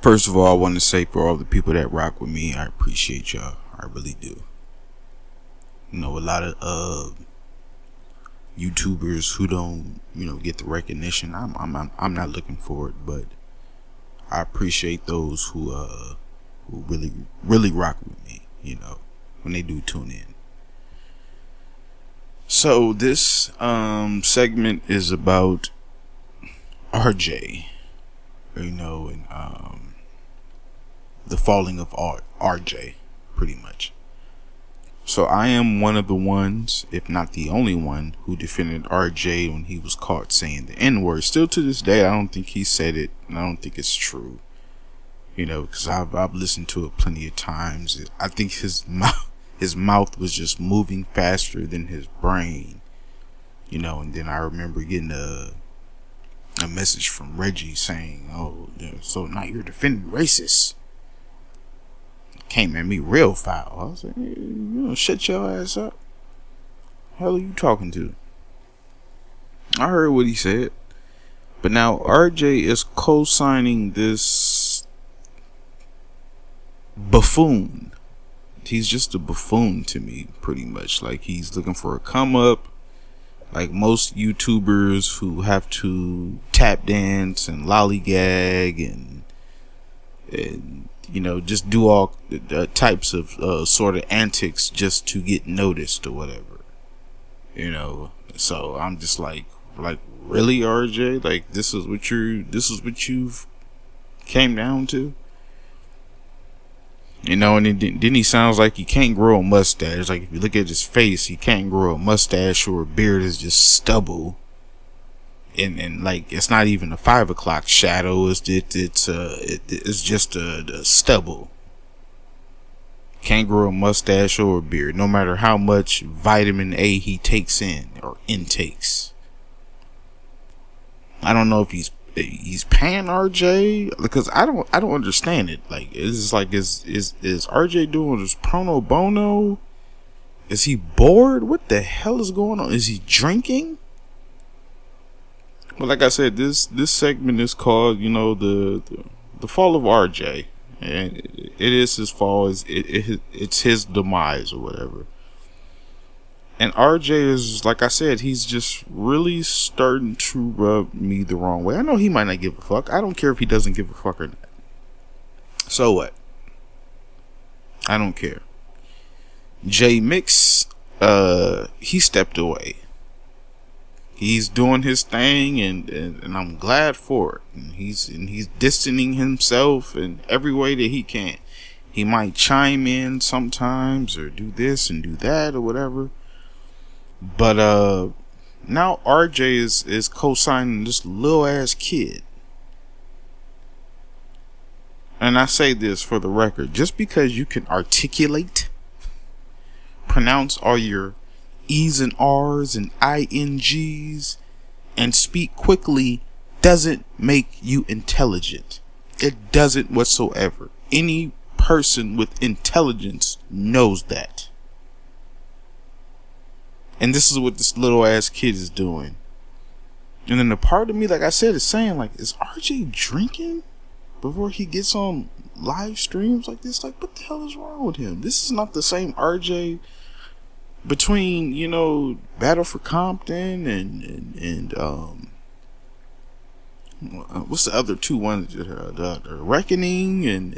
First of all, I want to say for all the people that rock with me, I appreciate y'all. I really do. You know, a lot of YouTubers who don't, get the recognition. I'm not looking for it, but I appreciate those who really rock with me. When they do tune in. So this segment is about RJ. And the falling of RJ, pretty much. So I am one of the ones, if not the only one, who defended RJ when he was caught saying the N-word. Still to this day, I don't think he said it, and I don't think it's true. Because I've listened to it plenty of times. I think his mouth was just moving faster than his brain. And then I remember getting a message from Reggie saying, "Oh, so now you're defending racists." Came at me real foul. I was like, hey, shut your ass up. Hell are you talking to? I heard what he said. But now RJ is co-signing this buffoon. He's just a buffoon to me, pretty much. Like, he's looking for a come up. Like most YouTubers who have to tap dance and lollygag and just do all types of sort of antics just to get noticed or whatever. So I'm just like really, RJ? Like, this is what you've came down to? And then he sounds like he can't grow a mustache. Like, if you look at his face, he can't grow a mustache, or a beard is just stubble. And like, it's not even a 5 o'clock shadow. It's just a stubble. Can't grow a mustache or a beard, no matter how much vitamin A he takes in or intakes. I don't know if he's paying RJ, because I don't understand it. Like, is RJ doing this pro bono? Is he bored? What the hell is going on? Is he drinking? But like I said, this segment is called, the fall of RJ, and it is his fall. It's his demise or whatever. And RJ is, like I said, he's just really starting to rub me the wrong way. I know he might not give a fuck. I don't care if he doesn't give a fuck or not. So what? I don't care. J Mix, he stepped away. He's doing his thing, and I'm glad for it. And he's distancing himself in every way that he can. He might chime in sometimes, or do this and do that or whatever. But now RJ is co-signing this little ass kid. And I say this for the record: just because you can articulate, pronounce all your E's and R's and INGs, and speak quickly, doesn't make you intelligent. It doesn't whatsoever. Any person with intelligence knows that. And this is what this little ass kid is doing. And then the part of me, like I said, is saying, like, is RJ drinking before he gets on live streams like this? Like, what the hell is wrong with him? This is not the same RJ between, Battle for Compton and what's the other two ones? The Reckoning and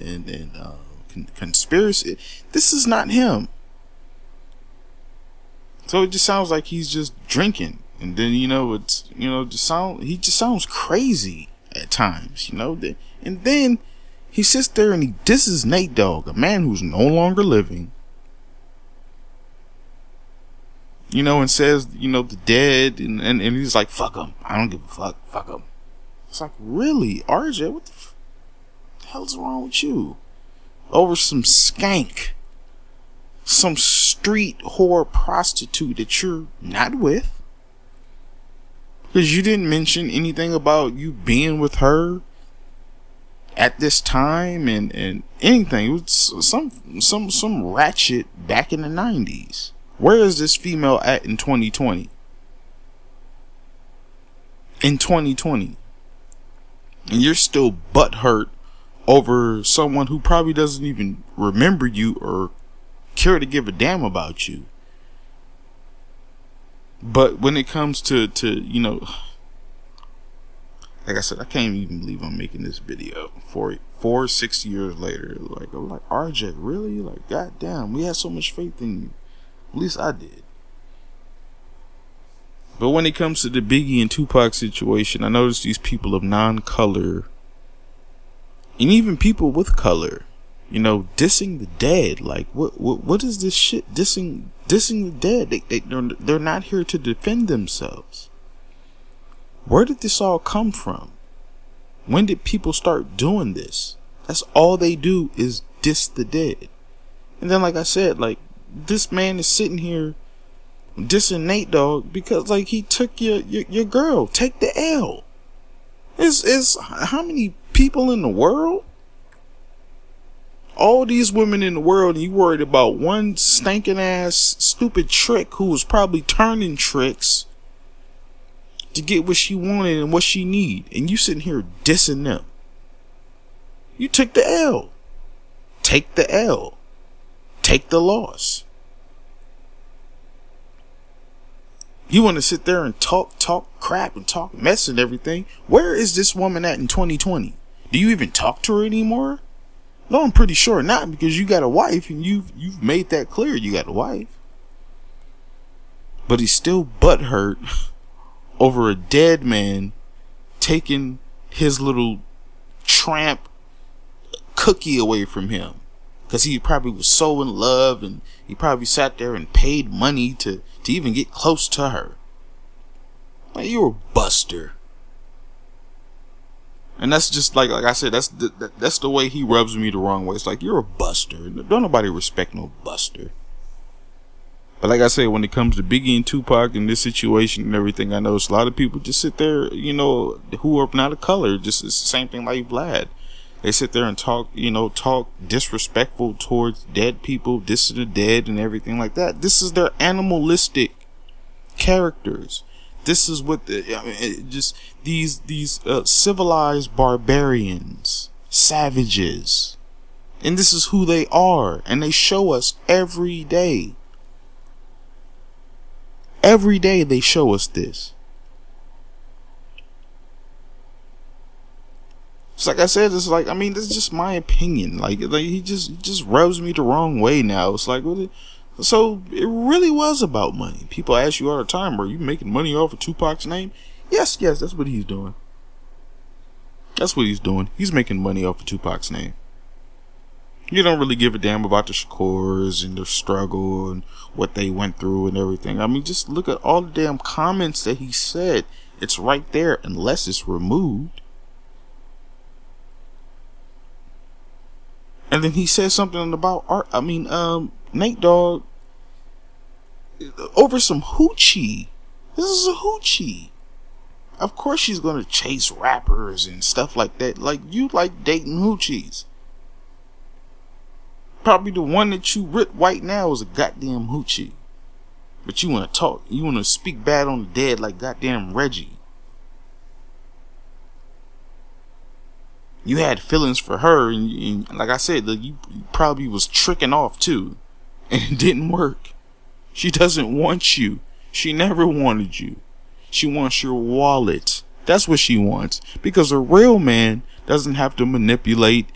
Conspiracy. This is not him. So it just sounds like he's just drinking, and then he just sounds crazy at times, and then he sits there and he disses Nate Dogg, a man who's no longer living. And says, the dead, and he's like, fuck him. I don't give a fuck him. It's like, really, RJ, what the hell's wrong with you? Over some skank. Some street whore prostitute that you're not with. Because you didn't mention anything about you being with her at this time and anything. It was some ratchet back in the 90s. Where is this female at in 2020? In 2020. And you're still butthurt over someone who probably doesn't even remember you or care to give a damn about you. But when it comes to like I said, I can't even believe I'm making this video 6 years later. I'm like, RJ, really? Like, goddamn, we had so much faith in you. At least I did. But when it comes to the Biggie and Tupac situation, I noticed these people of non-color, and even people with color, dissing the dead. Like, what is this shit? Dissing the dead. They're not here to defend themselves. Where did this all come from? When did people start doing this? That's all they do is diss the dead. And then, like I said, like, this man is sitting here dissing Nate Dogg because, like, he took your girl. Take the L. Is how many people in the world? All these women in the world, and you worried about one stinking ass stupid trick who was probably turning tricks to get what she wanted and what she need, and you sitting here dissing them. You took the L. Take the L. Take the loss. You want to sit there and talk crap and talk mess and everything. Where is this woman at in 2020? Do you even talk to her anymore? No, I'm pretty sure not, because you got a wife and you've made that clear. You got a wife. But he's still butthurt over a dead man taking his little tramp cookie away from him, because he probably was so in love, and he probably sat there and paid money to even get close to her. Like, you're a buster. And that's just like I said, that's the way he rubs me the wrong way. It's like, you're a buster. Don't nobody respect no buster. But like I said, when it comes to Biggie and Tupac and this situation and everything, I know a lot of people just sit there, who are not a color. Just it's the same thing like Vlad. They sit there and talk disrespectful towards dead people, diss the dead and everything like that. This is their animalistic characters. This is what just these civilized barbarians, savages, and this is who they are, and they show us every day. Every day they show us this. It's like I said, it's like, this is just my opinion. Like he just rubs me the wrong way now. It's like, so it really was about money. People ask you all the time, are you making money off of Tupac's name? Yes, that's what he's doing. That's what he's doing. He's making money off of Tupac's name. You don't really give a damn about the Shakurs and their struggle and what they went through and everything. Just look at all the damn comments that he said. It's right there, unless it's removed. And then he said something about art. Nate Dogg over some hoochie. This is a hoochie. Of course she's gonna chase rappers and stuff like that. Like, you like dating hoochies. Probably the one that you rip right now is a goddamn hoochie. But you want to talk. You want to speak bad on the dead like goddamn Reggie. You had feelings for her, and like I said, you probably was tricking off too, and it didn't work. She doesn't want you. She never wanted you. She wants your wallet. That's what she wants. Because a real man doesn't have to manipulate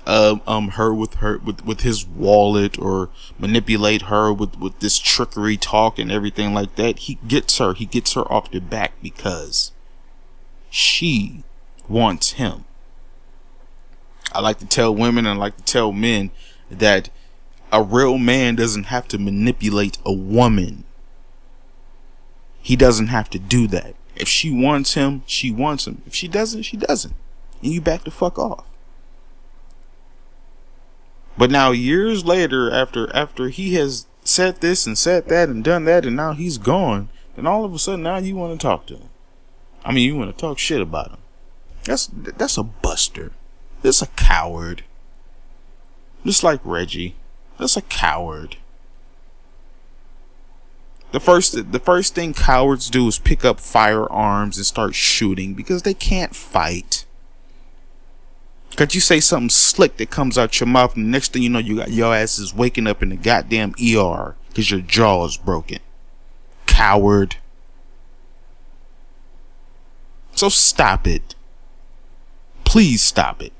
her with his wallet, or manipulate her with this trickery talk and everything like that. He gets her off the back because she wants him. I like to tell women and I like to tell men that a real man doesn't have to manipulate a woman. He doesn't have to do that. If she wants him, she wants him. If she doesn't, she doesn't. And you back the fuck off. But now, years later, after he has said this and said that and done that, and now he's gone, then all of a sudden now you want to talk to him. You want to talk shit about him. That's a buster. That's a coward. Just like Reggie. That's a coward. The first thing cowards do is pick up firearms and start shooting because they can't fight. Cause you say something slick that comes out your mouth, and the next thing you know, you got your ass is waking up in the goddamn ER because your jaw is broken. Coward. So stop it. Please stop it.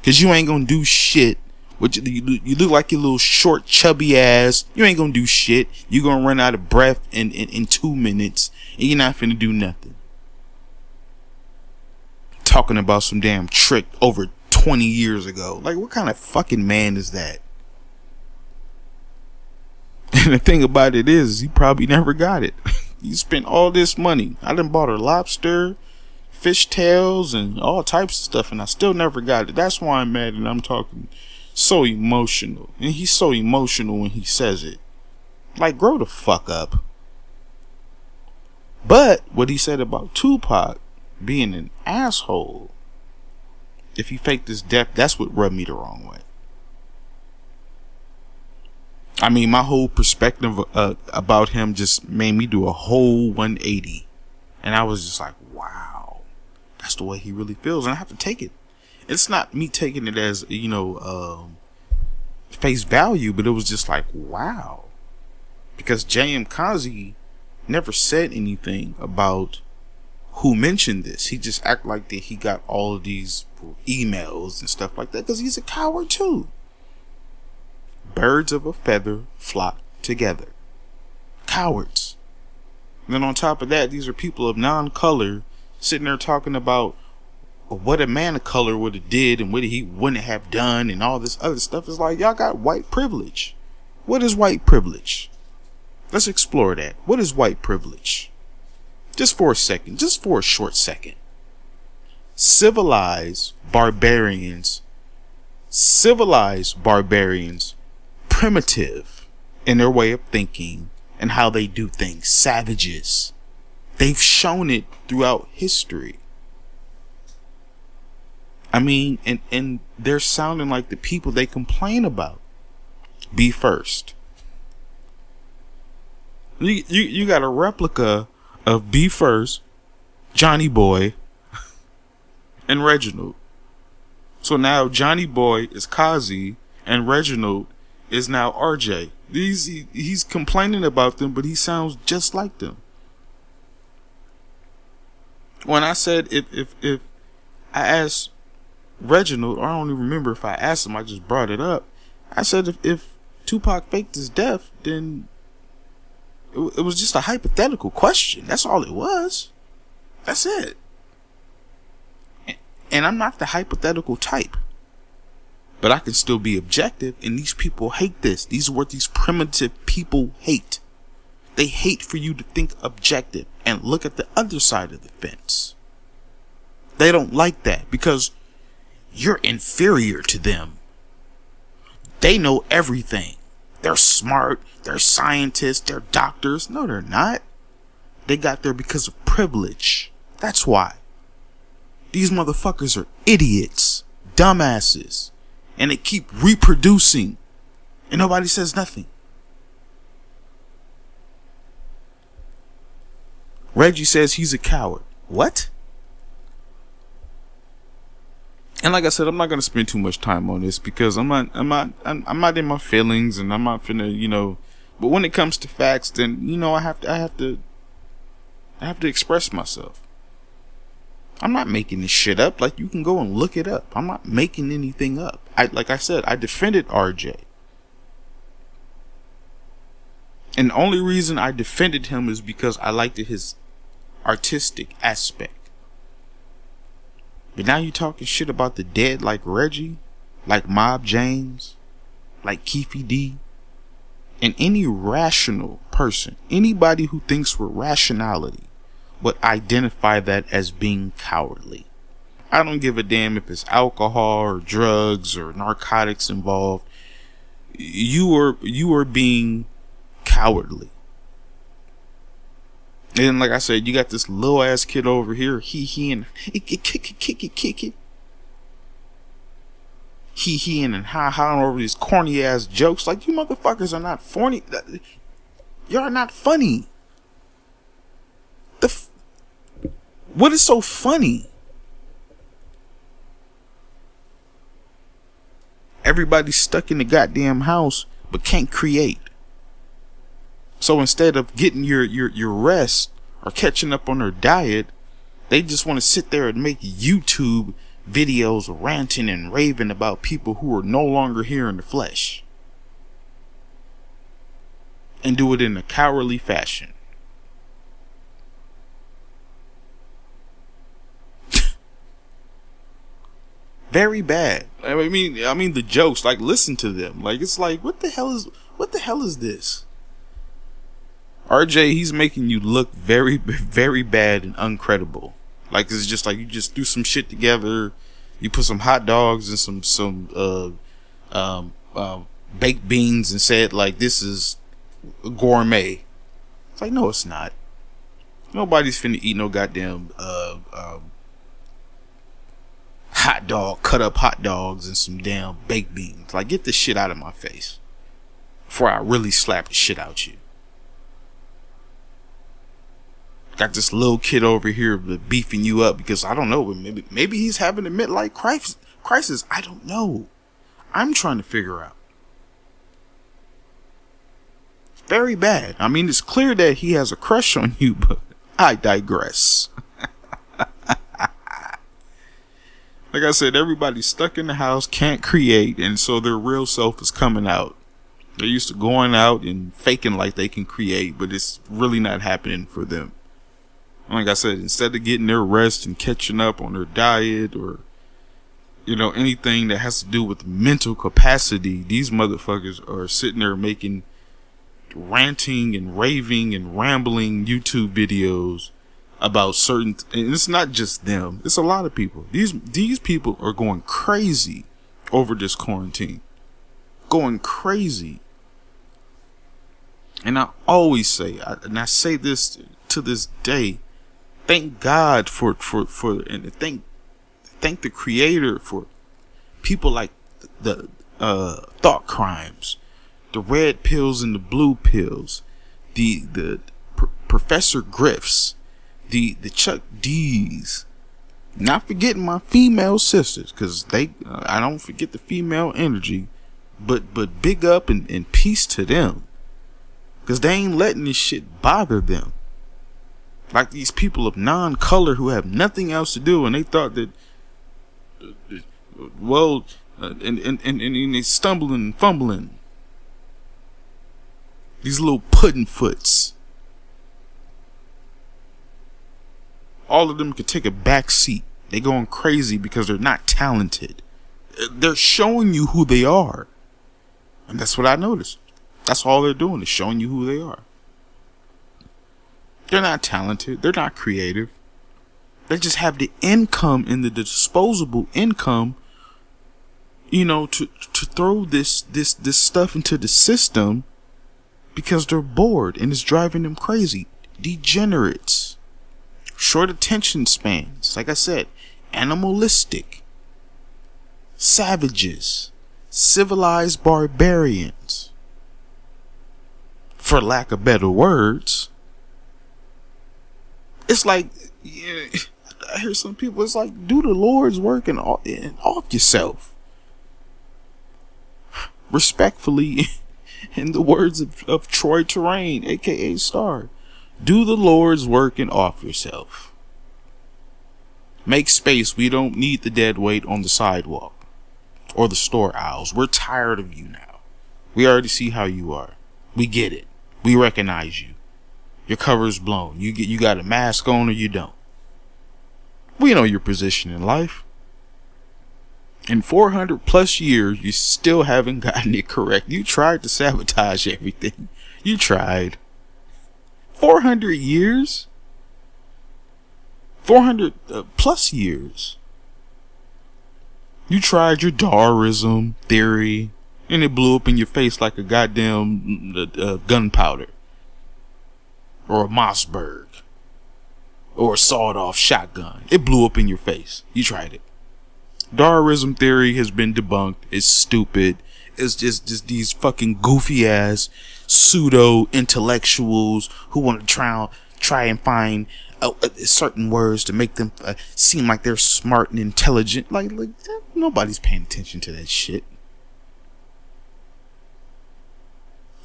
Cause you ain't gonna do shit. You look like your little short chubby ass. You ain't gonna do shit. You gonna run out of breath in 2 minutes, and you're not finna do nothing. Talking about some damn trick over 20 years ago. Like, what kind of fucking man is that? And the thing about it is, he probably never got it. You spent all this money. I done bought a lobster, fish tails, and all types of stuff, and I still never got it. That's why I'm mad, and I'm talking so emotional. And he's so emotional when he says it. Like, grow the fuck up. But what he said about Tupac being an asshole, if he faked his death, that's what rubbed me the wrong way. I mean, my whole perspective about him just made me do a whole 180. And I was just like, wow, that's the way he really feels. And I have to take it. It's not me taking it as, face value, but it was just like, wow. Because J.M. Kazi never said anything about who mentioned this. He just act like that he got all of these emails and stuff like that because he's a coward too. Birds of a feather flock together. Cowards. And then on top of that, these are people of non-color sitting there talking about what a man of color would have did and what he wouldn't have done and all this other stuff. Is like, y'all got white privilege. What is white privilege? Let's explore that. What is white privilege? Just for a second, just for a short second. Civilized barbarians, primitive in their way of thinking and how they do things, savages. They've shown it throughout history. I mean, and they're sounding like the people they complain about. Be first. You got a replica of Be First, Johnny Boy, and Reginald. So now Johnny Boy is Kazi and Reginald is now RJ. He's complaining about them, but he sounds just like them. When I said if I asked Reginald, or I don't even remember if I asked him, I just brought it up. I said if Tupac faked his death, then it was just a hypothetical question. That's all it was. That's it. And I'm not the hypothetical type. But I can still be objective, and these people hate this. These are what these primitive people hate. They hate for you to think objective and look at the other side of the fence. They don't like that because you're inferior to them. They know everything. They're smart. They're scientists. They're doctors. No, they're not. They got there because of privilege. That's why. These motherfuckers are idiots. Dumbasses. And they keep reproducing. And nobody says nothing. Reggie says he's a coward. What? And like I said, I'm not gonna spend too much time on this because I'm not in my feelings, and I'm not finna, But when it comes to facts, then I have to express myself. I'm not making this shit up. Like, you can go and look it up. I'm not making anything up. Like I said, I defended RJ. And the only reason I defended him is because I liked his artistic aspect. But now you talking shit about the dead like Reggie, like Mob James, like Keefy D, and any rational person, anybody who thinks with rationality would identify that as being cowardly. I don't give a damn if it's alcohol or drugs or narcotics involved. You are being cowardly. And like I said, you got this little ass kid over here. He and ha over these corny ass jokes. Like, you motherfuckers are not funny. You're not funny. What is so funny? Everybody's stuck in the goddamn house but can't create. So instead of getting your rest or catching up on their diet, they just want to sit there and make YouTube videos ranting and raving about people who are no longer here in the flesh. And do it in a cowardly fashion. Very bad. I mean the jokes, like, listen to them. Like, it's like, what the hell is this? RJ, he's making you look very, very bad and uncredible. Like, it's just like you just threw some shit together. You put some hot dogs and some baked beans and said, like, this is gourmet. It's like, no, it's not. Nobody's finna eat no goddamn cut up hot dogs and some damn baked beans. Like, get this shit out of my face before I really slap the shit out you. Got this little kid over here beefing you up because, I don't know, maybe he's having a midlife crisis. I don't know. I'm trying to figure out. Very bad. I mean, it's clear that he has a crush on you, but I digress. Like I said, everybody's stuck in the house, can't create, and so their real self is coming out. They're used to going out and faking like they can create, but it's really not happening for them. Like I said, instead of getting their rest and catching up on their diet or, you know, anything that has to do with mental capacity, these motherfuckers are sitting there making ranting and raving and rambling YouTube videos about certain, and it's not just them, it's a lot of people. These people are going crazy over this quarantine. Going crazy. And I always say, and I say this to this day, thank God for and thank the Creator for people like the thought crimes, the red pills and the blue pills, the Professor Griffs, the Chuck D's. Not forgetting my female sisters, because I don't forget the female energy, but big up and peace to them, because they ain't letting this shit bother them. Like these people of non-color who have nothing else to do, and they thought that, well, and they stumbling and fumbling. These little pudding foots. All of them could take a back seat. They going crazy because they're not talented. They're showing you who they are. And that's what I noticed. That's all they're doing, is showing you who they are. They're not talented. They're not creative. They just have the income and the disposable income, you know, to throw this stuff into the system because they're bored and it's driving them crazy. Degenerates. Short attention spans. Like I said, animalistic. Savages. Civilized barbarians. For lack of better words. It's like, yeah, I hear some people, it's like, do the Lord's work and off yourself. Respectfully, in the words of Troy Terrain, aka Star, do the Lord's work and off yourself. Make space. We don't need the dead weight on the sidewalk or the store aisles. We're tired of you now. We already see how you are. We get it. We recognize you. Your cover's blown. You got a mask on or you don't. We know your position in life. In 400 plus years, you still haven't gotten it correct. You tried to sabotage everything. You tried. 400 years? 400 plus years. You tried your Darwinism theory, and it blew up in your face like a goddamn gunpowder. Or a Mossberg. Or a sawed-off shotgun. It blew up in your face. You tried it. Darwinism theory has been debunked. It's stupid. It's just these fucking goofy-ass pseudo-intellectuals who want to try and find certain words to make them seem like they're smart and intelligent. Like nobody's paying attention to that shit.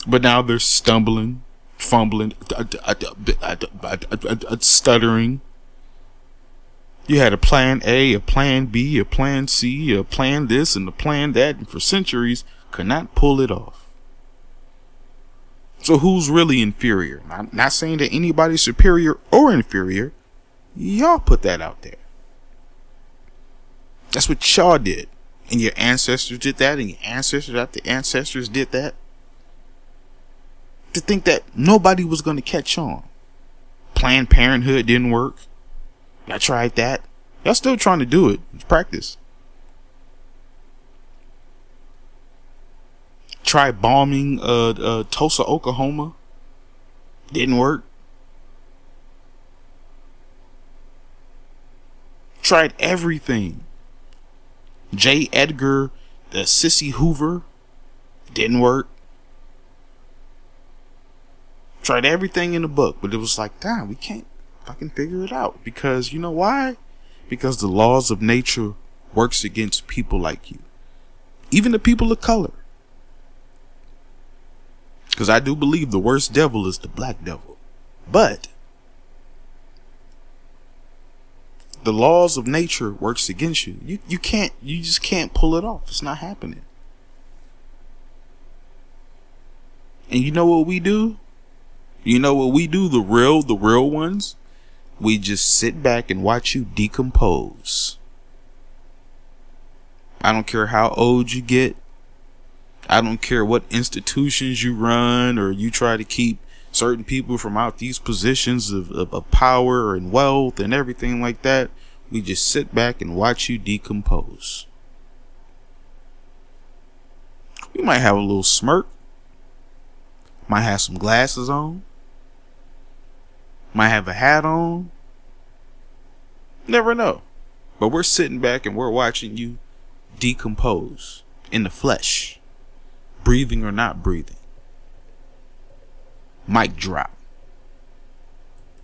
But now they're stumbling, fumbling, stuttering. You had a plan A, a plan B, a plan C, a plan this, and a plan that, and for centuries could not pull it off. So who's really inferior? I'm not saying that anybody's superior or inferior. Y'all put that out there. That's what y'all did. And your ancestors did that, and your ancestors after ancestors did that. To think that nobody was going to catch on. Planned Parenthood didn't work. Y'all tried that. Y'all still trying to do it. It's practice. Try bombing Tulsa, Oklahoma. Didn't work. Tried everything. J. Edgar, the Sissy Hoover. Didn't work. Tried everything in the book, but it was like, damn, we can't fucking figure it out. Because you know why? Because the laws of nature works against people like you. Even the people of color. Because I do believe the worst devil is the black devil. But the laws of nature works against you. You just can't pull it off. It's not happening. And you know what we do? You know what we do, the real ones? We just sit back and watch you decompose. I don't care how old you get. I don't care what institutions you run or you try to keep certain people from out these positions of power and wealth and everything like that. We just sit back and watch you decompose. We might have a little smirk. Might have some glasses on. Might have a hat on. Never know. But we're sitting back and we're watching you decompose in the flesh. Breathing or not breathing. Mic drop.